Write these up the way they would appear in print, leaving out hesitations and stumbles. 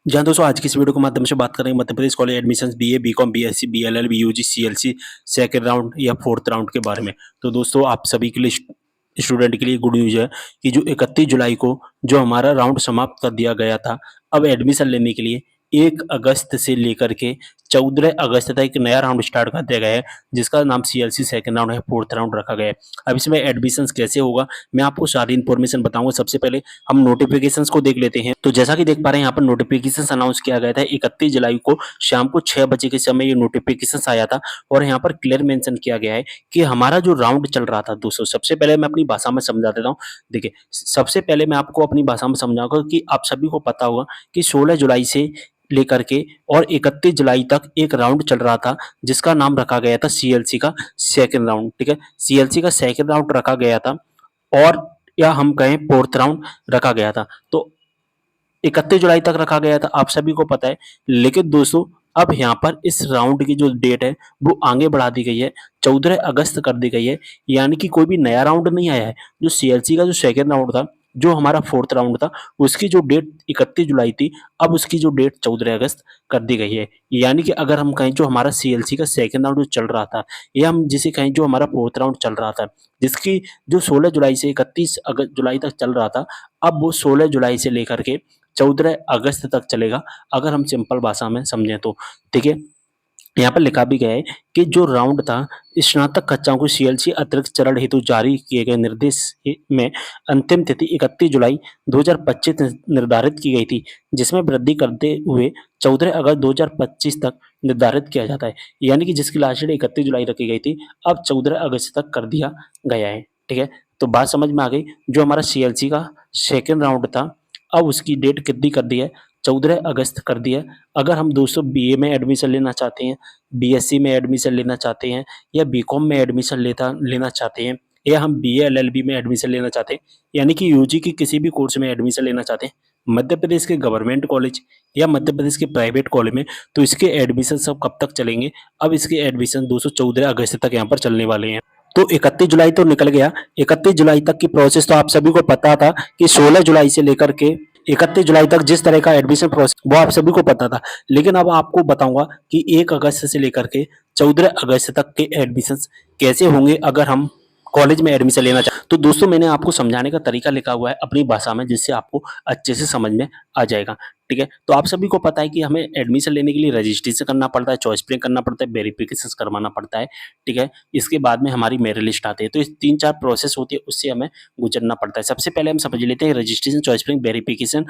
जी हाँ, दोस्तों आज की इस वीडियो के माध्यम से बात करेंगे Madhya Pradesh college admissions BA, BCom, BSc, BLL, BUG, CLC second round या फोर्थ राउंड के बारे में। तो दोस्तों आप सभी के लिए स्टूडेंट के लिए गुड न्यूज़ है कि जो 31 जुलाई को जो हमारा राउंड समाप्त कर दिया गया था, अब एडमिशन लेने के लिए 1 अगस्त से लेकर के 14 अगस्त तक एक नया राउंड स्टार्ट कर दिया गया है, जिसका नाम सीएलसी सेकंड राउंड है, फोर्थ राउंड रखा गया है। अब इसमें एडमिशन्स कैसे होगा, मैं आपको सारी इन्फॉर्मेशन बताऊँगा। सबसे पहले हम नोटिफिकेशंस को देख लेते हैं। तो जैसा कि देख पा रहे हैं यहाँ पर नोटिफिकेशंस अनाउंस किया गया था 31 जुलाई को शाम को 6 बजे के समय ये नोटिफिकेशंस आया था और यहाँ पर क्लियर मेंशन किया गया है कि हमारा जो राउंड चल रहा था दोस्तों, सबसे पहले मैं अपनी भाषा में समझा देता हूँ। देखिए, सबसे पहले मैं आपको अपनी भाषा में समझाऊंगा कि आप सभी को पता होगा कि 16 जुलाई से लेकर के और 31 जुलाई तक एक राउंड चल रहा था, जिसका नाम रखा गया था सीएलसी का सेकंड राउंड। ठीक है, सीएलसी का सेकंड राउंड रखा गया था और या हम कहें फोर्थ राउंड रखा गया था। तो 31 जुलाई तक रखा गया था, आप सभी को पता है। लेकिन दोस्तों अब यहाँ पर इस राउंड की जो डेट है वो आगे बढ़ा दी गई है, 14 अगस्त कर दी गई है। यानी कि कोई भी नया राउंड नहीं आया है। जो सीएलसी का जो सेकंड राउंड था, जो हमारा फोर्थ राउंड था, उसकी जो डेट 31 जुलाई थी, अब उसकी जो डेट 14 अगस्त कर दी गई है। यानी कि अगर हम कहें जो हमारा सीएलसी का सेकंड राउंड जो चल रहा था, या हम जिसे कहें जो हमारा फोर्थ राउंड चल रहा था, जिसकी जो 16 जुलाई से 31 जुलाई तक चल रहा था, अब वो 16 जुलाई से लेकर के 14 अगस्त तक चलेगा, अगर हम सिंपल भाषा में समझें तो। ठीक है, यहाँ पर लिखा भी गया है कि जो राउंड था, स्नातक कक्षाओं को सीएलसी अतिरिक्त चरण हेतु जारी किए गए निर्देश में अंतिम तिथि 31 जुलाई 2025 निर्धारित की गई थी, जिसमें वृद्धि करते हुए 14 अगस्त 2025 तक निर्धारित किया जाता है। यानी कि जिसकी लास्ट डेट 31 जुलाई रखी गई थी, अब 14 अगस्त तक कर दिया गया है। ठीक है, तो बात समझ में आ गई। जो हमारा सीएलसी का सेकेंड राउंड था, अब उसकी डेट कितनी कर दी है, 14 अगस्त कर दी है। अगर हम दोस्तों बीए में एडमिशन लेना चाहते हैं, बीएससी में एडमिशन लेना चाहते हैं, या बीकॉम में एडमिशन लेना चाहते हैं, या हम बीए एलएलबी में एडमिशन लेना चाहते हैं, यानी कि यूजी की किसी भी कोर्स में एडमिशन लेना चाहते हैं मध्य प्रदेश के गवर्नमेंट कॉलेज या मध्य प्रदेश के प्राइवेट कॉलेज में, तो इसके एडमिशन सब कब तक चलेंगे। अब इसके एडमिशन दोस्तों 14 अगस्त तक यहाँ पर चलने वाले हैं। तो 31 जुलाई तो निकल गया, 31 जुलाई तक की प्रोसेस तो आप सभी को पता था कि 16 जुलाई से लेकर के 31 जुलाई तक जिस तरह का एडमिशन प्रोसेस वो आप सभी को पता था। लेकिन अब आपको बताऊंगा कि 1 अगस्त से लेकर के 14 अगस्त तक के एडमिशंस कैसे होंगे अगर हम कॉलेज में एडमिशन लेना चाहें। तो दोस्तों मैंने आपको समझाने का तरीका लिखा हुआ है अपनी भाषा में, जिससे आपको अच्छे से समझ में आ जाएगा। ठीक है, तो आप सभी को पता है कि हमें एडमिशन लेने के लिए रजिस्ट्रेशन करना पड़ता है, चॉइस फिलिंग करना पड़ता है, वेरिफिकेशन करवाना पड़ता है। ठीक है, इसके बाद में हमारी मेरिट लिस्ट आती है। तो इस 3-4 प्रोसेस होती है, उससे हमें गुजरना पड़ता है। सबसे पहले हम समझ लेते हैं रजिस्ट्रेशन, चॉइस फिलिंग, वेरिफिकेशन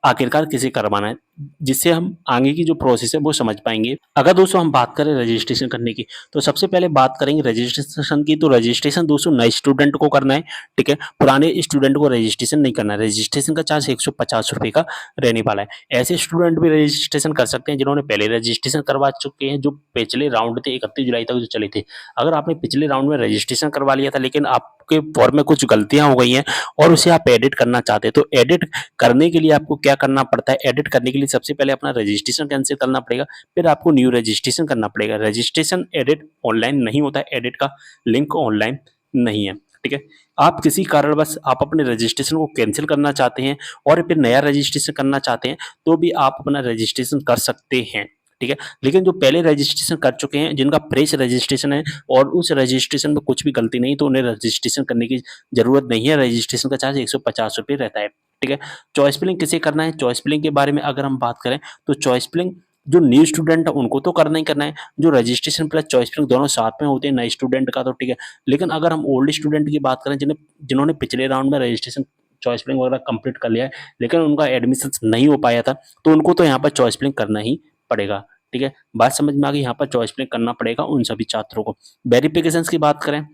आखिरकार किसे करवाना है, जिससे हम आगे की जो प्रोसेस है वो समझ पाएंगे। अगर दोस्तों हम बात करें रजिस्ट्रेशन करने की, तो सबसे पहले बात करेंगे रजिस्ट्रेशन की। तो रजिस्ट्रेशन दोस्तों नए स्टूडेंट को करना है। ठीक है, पुराने स्टूडेंट को रजिस्ट्रेशन नहीं करना है। रजिस्ट्रेशन का चार्ज 150 रुपये का रहने वाला है। ऐसे स्टूडेंट भी रजिस्ट्रेशन कर सकते हैं जिन्होंने पहले रजिस्ट्रेशन करवा चुके हैं, जो पिछले राउंड थे 31 जुलाई तक जो चले थे। अगर आपने पिछले राउंड में रजिस्ट्रेशन करवा लिया था, लेकिन आपके फॉर्म में कुछ गलतियां हो गई हैं और उसे आप एडिट करना चाहते हैं, तो एडिट करने के लिए आपको क्या करना पड़ता है। एडिट करने के लिए सबसे पहले अपना रजिस्ट्रेशन कैंसिल करना पड़ेगा, फिर आपको न्यू रजिस्ट्रेशन करना पड़ेगा। रजिस्ट्रेशन एडिट ऑनलाइन नहीं होता है, एडिट का लिंक ऑनलाइन नहीं है। ठीक है, आप किसी कारणवश आप अपने रजिस्ट्रेशन को कैंसिल करना चाहते हैं और फिर नया रजिस्ट्रेशन करना चाहते हैं, तो भी आप अपना रजिस्ट्रेशन कर सकते हैं। ठीक है, लेकिन जो पहले रजिस्ट्रेशन कर चुके हैं, जिनका फ्रेश रजिस्ट्रेशन है और उस रजिस्ट्रेशन में कुछ भी गलती नहीं, तो उन्हें रजिस्ट्रेशन करने की जरूरत नहीं है। रजिस्ट्रेशन का चार्ज 150 रुपये रहता है। ठीक है, चॉइस फिलिंग किसे करना है, चॉइस फिलिंग के बारे में अगर हम बात करें, तो चॉइस फिलिंग जो न्यू स्टूडेंट है उनको तो करना ही करना है। जो रजिस्ट्रेशन प्लस चॉइस फिलिंग दोनों साथ में होते हैं नए स्टूडेंट का, तो ठीक है। लेकिन अगर हम ओल्ड स्टूडेंट की बात करें, जिन्होंने पिछले राउंड में रजिस्ट्रेशन चॉइस फिलिंग वगैरह कंप्लीट कर लिया है, लेकिन उनका एडमिशन नहीं हो पाया था, तो उनको तो यहाँ पर चॉइस फिलिंग करना ही पड़ेगा। ठीक है, बात समझ में आ गई। यहाँ पर चॉइस फिलिंग करना पड़ेगा उन सभी छात्रों को। वेरिफिकेशन की बात करें,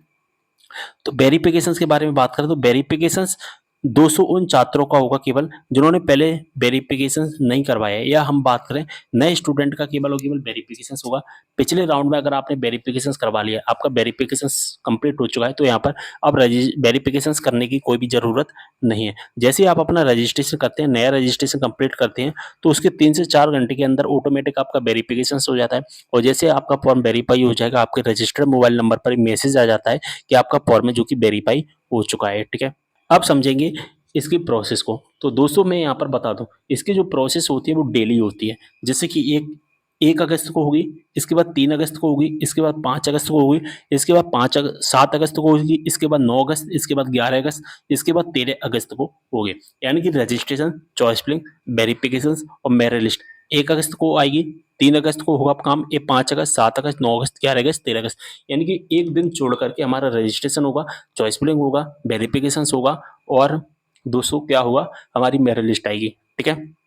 तो वेरिफिकेशंस के बारे में बात करें, तो वेरिफिकेशंस 200 उन छात्रों का होगा केवल जिन्होंने पहले वेरिफिकेशन नहीं करवाया है, या हम बात करें नए स्टूडेंट का केवल और केवल वेरिफिकेशन होगा। पिछले राउंड में अगर आपने वेरिफिकेशन करवा लिया, आपका वेरिफिकेशन कंप्लीट हो चुका है, तो यहाँ पर अब वेरिफिकेशन करने की कोई भी जरूरत नहीं है। जैसे ही आप अपना रजिस्ट्रेशन करते हैं, नया रजिस्ट्रेशन कंप्लीट करते हैं, तो उसके 3 से 4 घंटे के अंदर ऑटोमेटिक आपका वेरिफिकेशन हो जाता है। और जैसे आपका फॉर्म वेरीफाई हो जाएगा, आपके रजिस्टर्ड मोबाइल नंबर पर एक मैसेज आ जाता है कि आपका फॉर्म है जो कि वेरीफाई हो चुका है। ठीक है, अब समझेंगे इसकी प्रोसेस को। तो दोस्तों मैं यहाँ पर बता दूँ, इसकी जो प्रोसेस होती है वो डेली होती है। जैसे कि 1 अगस्त को होगी, इसके बाद 3 अगस्त को होगी, इसके बाद 5 अगस्त को होगी, इसके बाद 7 अगस्त को होगी, इसके बाद 9 अगस्त, इसके बाद 11 अगस्त, इसके बाद 13 अगस्त को होगी। यानी कि रजिस्ट्रेशन, चॉइस फिलिंग, वेरिफिकेशंस और मेरिट लिस्ट 1 अगस्त को आएगी, 3 अगस्त को होगा काम, ये 5 अगस्त, 7 अगस्त, 9 अगस्त, 11 अगस्त, 13 अगस्त। यानी कि एक दिन छोड़ करके हमारा रजिस्ट्रेशन होगा, चॉइस फिलिंग होगा, वेरिफिकेशंस होगा और दोस्तों क्या होगा, हमारी मेरिट लिस्ट आएगी। ठीक है।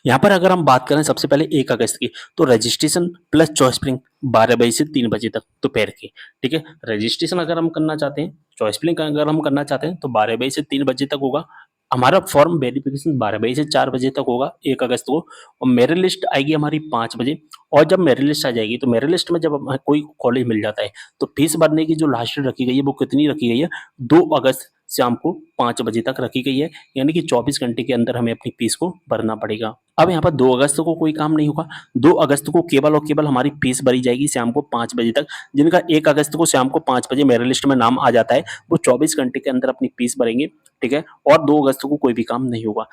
यहाँ पर अगर हम बात करें सबसे पहले 1 अगस्त की, तो रजिस्ट्रेशन प्लस चॉइस फिलिंग 12 बजे से 3 बजे तक दोपहर की। ठीक है। रजिस्ट्रेशन अगर हम करना चाहते हैं, चॉइस फिलिंग अगर हम करना चाहते हैं तो 12 बजे से 3 बजे तक होगा। हमारा फॉर्म वेरिफिकेशन 12 बजे से 4 बजे तक होगा 1 अगस्त को, और मेरिट लिस्ट आएगी हमारी 5 बजे। और जब मेरिट लिस्ट आ जाएगी तो मेरिट लिस्ट में जब हमें कोई कॉलेज मिल जाता है तो फीस भरने की जो लास्ट डेट रखी गई है वो कितनी रखी गई है, 2 अगस्त शाम को 5 बजे तक रखी गई है। यानी कि 24 घंटे के अंदर हमें अपनी फीस को भरना पड़ेगा। अब यहाँ पर 2 अगस्त को कोई काम नहीं होगा। 2 अगस्त को केवल और केवल हमारी फीस भरी जाएगी शाम को 5 बजे तक। जिनका 1 अगस्त को शाम को 5 बजे मेरिट लिस्ट में नाम आ जाता है वो 24 घंटे के अंदर अपनी फीस भरेंगे। ठीक है। और 2 अगस्त को कोई भी काम नहीं होगा।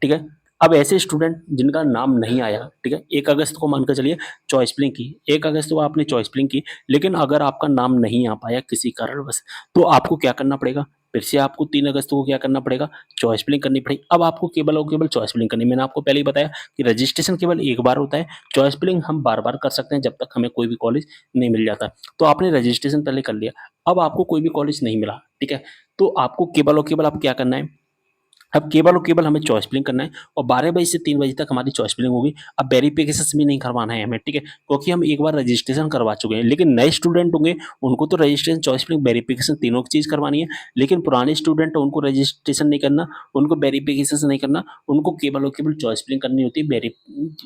ठीक है। अब ऐसे स्टूडेंट जिनका नाम नहीं आया, ठीक है, 1 अगस्त को मानकर चलिए चॉइस फिलिंग की, 1 अगस्त को आपने चॉइस फिलिंग की, लेकिन अगर आपका नाम नहीं आ पाया किसी कारणवश, तो आपको क्या करना पड़ेगा, फिर से आपको 3 अगस्त को क्या करना पड़ेगा, चॉइस फिलिंग करनी पड़ेगी। अब आपको केवल और केवल चॉइस फिलिंग करनी है। मैंने आपको पहले ही बताया कि रजिस्ट्रेशन केवल एक बार होता है, चॉइस फिलिंग हम बार-बार कर सकते हैं जब तक हमें कोई भी कॉलेज नहीं मिल जाता। तो आपने रजिस्ट्रेशन पहले कर लिया, अब आपको कोई भी कॉलेज नहीं मिला, ठीक है, तो आपको केवल और केवल अब क्या करना है, अब केवल और केवल हमें चॉइस फिलिंग करना है और 12 बजे से 3 बजे तक हमारी चॉइस फिलिंग होगी। अब वेरिफिकेशंस भी नहीं करवाना है हमें, ठीक है? क्योंकि हम एक बार रजिस्ट्रेशन करवा चुके हैं। लेकिन नए स्टूडेंट होंगे, उनको तो रजिस्ट्रेशन, चॉइस फिलिंग, वेरिफिकेशन तीनों चीज़ करवानी है। लेकिन पुराने स्टूडेंट हैं, उनको रजिस्ट्रेशन नहीं करना, उनको वेरिफिकेशंस नहीं करना, उनको केवल और केवल चॉइस फिलिंग करनी होती है।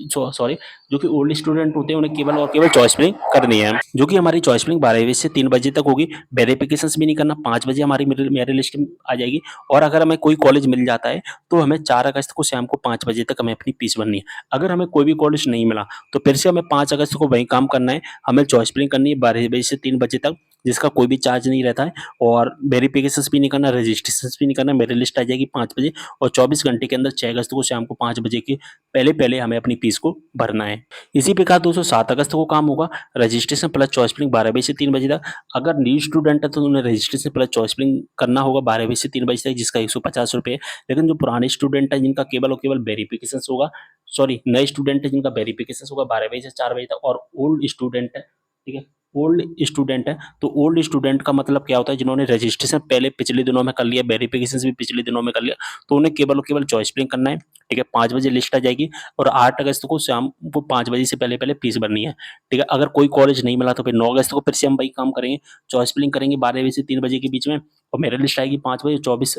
सॉरी, जो कि ओल्ड स्टूडेंट होते हैं, उन्हें केवल और केवल चॉइस फिलिंग करनी है। जो कि हमारी चॉइस फिलिंग 12 बजे से 3 बजे तक होगी। वेरिफिकेशंस भी नहीं करना, 5 बजे हमारी मेरिट लिस्ट आ जाएगी। और अगर हमें कोई कॉलेज मिल जाता है तो हमें 4 अगस्त को शाम को 5 बजे तक हमें अपनी फीस भरनी है। अगर हमें कोई भी कॉलेज नहीं मिला तो फिर से हमें 5 अगस्त को वही काम करना है। हमें चॉइस फिलिंग करनी है 12 बजे से 3 बजे तक, जिसका कोई भी चार्ज नहीं रहता है, और वेरिफिकेशंस भी नहीं करना, रजिस्ट्रेशंस भी नहीं करना। मेरिट लिस्ट आ जाएगी 5 बजे और 24 घंटे के अंदर 6 अगस्त को शाम को 5 बजे के पहले-पहले हमें अपनी फीस को भरना है। इसी प्रकार दोस्तों 7 अगस्त को काम होगा, रजिस्ट्रेशन प्लस चॉइस फिलिंग 12 बजे से 3 बजे तक। अगर न्यू स्टूडेंट है तो उन्हें रजिस्ट्रेशन प्लस चॉइस फिलिंग करना होगा 12 बजे से 3 बजे तक, जिसका ₹150 है। लेकिन जो पुराने स्टूडेंट है जिनका केवल और केवल वेरिफिकेशंस होगा, सॉरी, नए स्टूडेंट है जिनका वेरिफिकेशंस होगा 12 बजे से 4 बजे तक, और ओल्ड स्टूडेंट है, ठीक है, ओल्ड स्टूडेंट है, तो ओल्ड स्टूडेंट का मतलब क्या होता है, जिन्होंने रजिस्ट्रेशन पहले पिछले दिनों में कर लिया, वेरिफिकेशंस भी पिछले दिनों में कर लिया, तो उन्हें केवल और केवल चॉइस फिलिंग करना है। ठीक है। 5 बजे लिस्ट आ जाएगी और 8 अगस्त को शाम को 5 बजे से पहले-पहले फीस भरनी है। ठीक है। अगर कोई कॉलेज नहीं मिला तो फिर 9 अगस्त को फिर से हम वही काम करेंगे, चॉइस फिलिंग करेंगे 12 बजे से 3 बजे के बीच में, और मेरिट लिस्ट आएगी 5 बजे, 24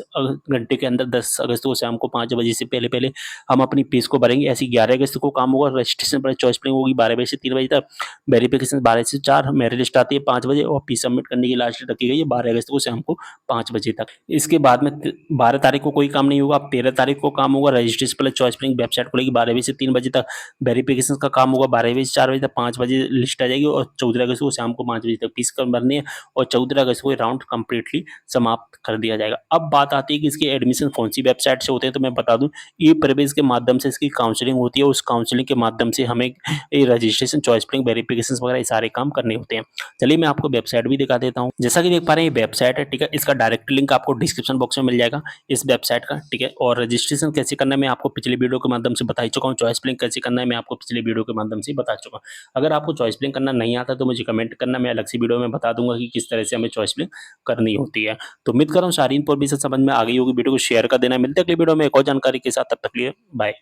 घंटे के अंदर 10 अगस्त को शाम को 5 बजे से पहले-पहले हम अपनी फीस को भरेंगे। ऐसे ही 11 अगस्त को काम होगा, रजिस्ट्रेशन पर चॉइस फिलिंग होगी 12 बजे से 3 बजे तक, वेरिफिकेशन 12 से 4, मेरिट लिस्ट आती है 5 बजे और फीस सबमिट करने की लास्ट डेट रखी गई है 12 अगस्त को शाम को 5 बजे तक। इसके बाद में 12 तारीख को कोई काम नहीं होगा, अब 13 तारीख को काम होगा, registration plus choice filling website खुलेगी 12 बजे से 3 बजे तक, वेरिफिकेशन का काम होगा 12 बजे से 4 बजे तक, 5 बजे लिस्ट आ जाएगी और 14 अगस्त को शाम को 5 बजे तक फीस भरनी है और 14 अगस्त को राउंड कंप्लीटली समाप्त कर दिया जाएगा। अब बात आती है कि इसके एडमिशन कौन सी वेबसाइट से होते हैं, तो मैं बता दूं, ई प्रवेश के माध्यम से इसकी काउंसलिंग होती है, उस काउंसलिंग के माध्यम से हमें ये रजिस्ट्रेशन, चॉइस फिलिंग, वेरिफिकेशन वगैरह ये सारे काम करने होते हैं। चलिए मैं आपको वेबसाइट भी दिखा देता हूँ। जैसा कि देख पा रहे हैं ये वेबसाइट है, ठीक है, इसका डायरेक्ट लिंक आपको डिस्क्रिप्शन बॉक्स में मिल जाएगा इस वेबसाइट का, ठीक है। और रजिस्ट्रेशन कैसे करना है मैं आपको पिछले वीडियो के माध्यम से बता ही चुका हूँ, चॉइस फिलिंग कैसे करना है मैं आपको पिछले वीडियो के माध्यम से बता चुका हूँ। अगर आपको चॉइस फिलिंग करना नहीं आता तो मुझे कमेंट करना, मैं अलग सी वीडियो में बता दूंगा कि किस तरह से हमें चॉइस फिलिंग करनी होती है। तो उम्मीद कर रहा हूँ सारी इन्फॉर्मेशन समझ में आ गई होगी। वीडियो को शेयर कर देना, मिलते हैं अगली वीडियो में एक और जानकारी के साथ, तब तक के लिए बाय।